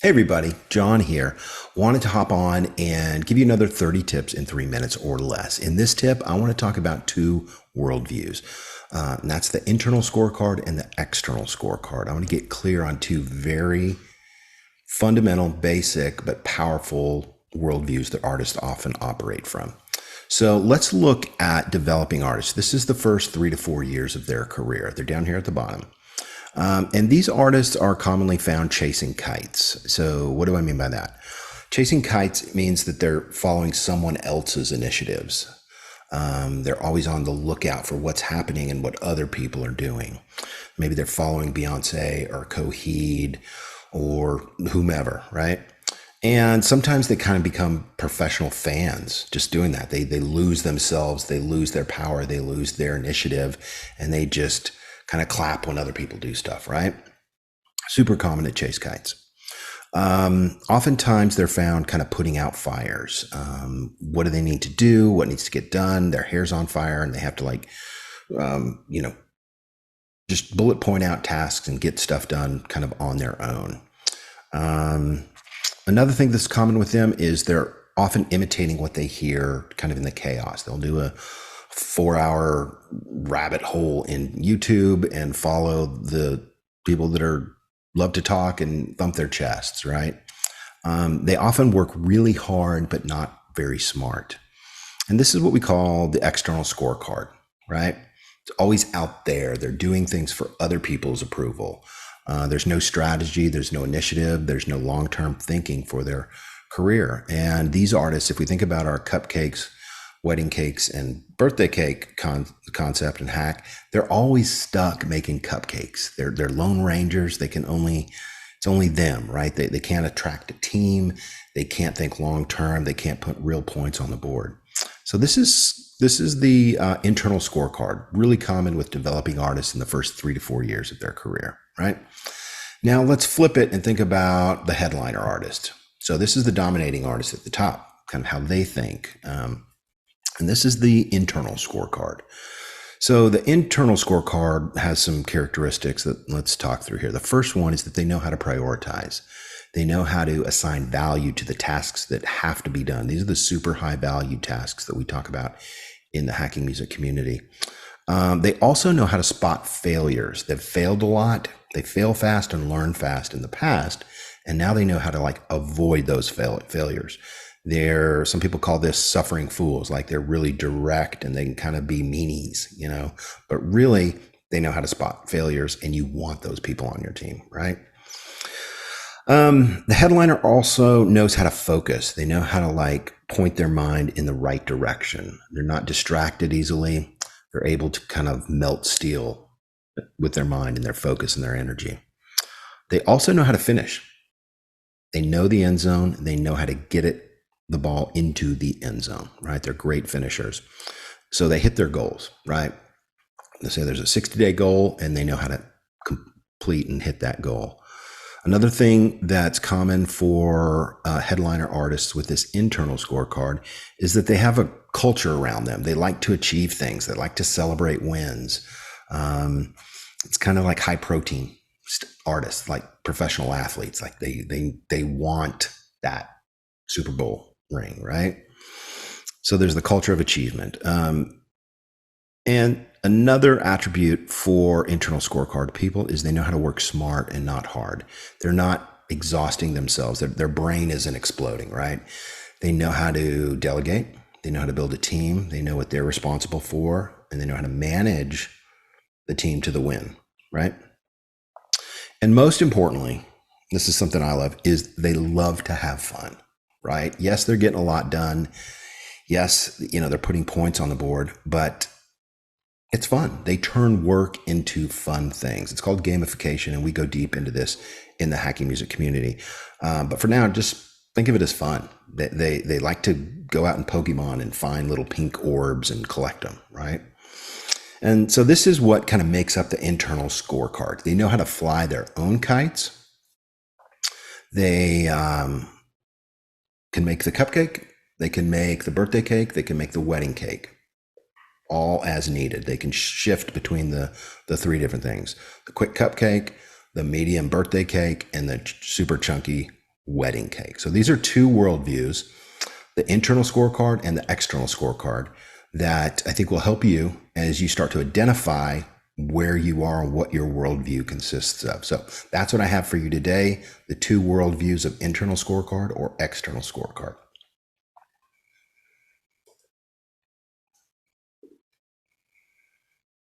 Hey everybody, John here. Wanted to hop on and give you another 30 tips in 3 minutes or less. In this tip, I want to talk about two worldviews. And that's the internal scorecard and the external scorecard. I want to get clear on two very fundamental, basic, but powerful worldviews that artists often operate from. So let's look at developing artists. This is the first 3 to 4 years of their career. They're down here at the bottom. And these artists are commonly found chasing kites. So, what do I mean by that? Chasing kites means that they're following someone else's initiatives. They're always on the lookout for what's happening and what other people are doing. Maybe they're following Beyonce or Coheed or whomever, right? And sometimes they kind of become professional fans just doing that. They lose themselves, they lose their power, they lose their initiative, and they just kind of clap when other people do stuff, right? Super common to chase kites. Oftentimes they're found kind of putting out fires. What do they need to do? What needs to get done? Their hair's on fire and they have to just bullet point out tasks and get stuff done kind of on their own. Another thing that's common with them is they're often imitating what they hear kind of in the chaos. They'll do a 4-hour rabbit hole in YouTube and follow the people that love to talk and thump their chests, right? They often work really hard, but not very smart. And this is what we call the external scorecard, right? It's always out there. They're doing things for other people's approval. There's no strategy, there's no initiative, there's no long-term thinking for their career. And these artists, if we think about our cupcakes, wedding cakes, and birthday cake concept and hack, they're always stuck making cupcakes. They're lone rangers. It's only them, right? They can't attract a team. They can't think long term. They can't put real points on the board. So this is the internal scorecard, really common with developing artists in the first 3 to 4 years of their career, right? Now let's flip it and think about the headliner artist. So this is the dominating artist at the top, kind of how they think. And this is the internal scorecard. So the internal scorecard has some characteristics that let's talk through here. The first one is that they know how to prioritize. They know how to assign value to the tasks that have to be done. These are the super high value tasks that we talk about in the hacking music community. They also know how to spot failures. They've failed a lot. They fail fast and learn fast in the past. And now they know how to avoid those failures. Some people call this suffering fools, like they're really direct and they can kind of be meanies, but really they know how to spot failures and you want those people on your team, right? The headliner also knows how to focus. They know how to point their mind in the right direction. They're not distracted easily. They're able to kind of melt steel with their mind and their focus and their energy. They also know how to finish. They know the end zone. They know how to get the ball into the end zone, right? They're great finishers. So they hit their goals, right? Let's say there's a 60-day goal and they know how to complete and hit that goal. Another thing that's common for headliner artists with this internal scorecard is that they have a culture around them. They like to achieve things. They like to celebrate wins. It's kind of like high protein artists, like professional athletes. Like they want that Super Bowl ring, right? So there's the culture of achievement. And another attribute for internal scorecard people is they know how to work smart and not hard. They're not exhausting themselves. Their brain isn't exploding, right? They know how to delegate. They know how to build a team. They know what they're responsible for, and they know how to manage the team to the win, right? And most importantly, this is something I love, is they love to have fun, right? Yes, they're getting a lot done. Yes, they're putting points on the board, but it's fun. They turn work into fun things. It's called gamification, and we go deep into this in the hacking music community. But for now, just think of it as fun. They like to go out and Pokemon and find little pink orbs and collect them, right? And so this is what kind of makes up the internal scorecard. They know how to fly their own kites. They can make the cupcake. They can make the birthday cake. They can make the wedding cake. All as needed. They can shift between the three different things: the quick cupcake, the medium birthday cake, and the super chunky wedding cake. So these are two worldviews, the internal scorecard and the external scorecard, that I think will help you as you start to identify where you are and what your worldview consists of. So that's what I have for you today, the two worldviews of internal scorecard or external scorecard.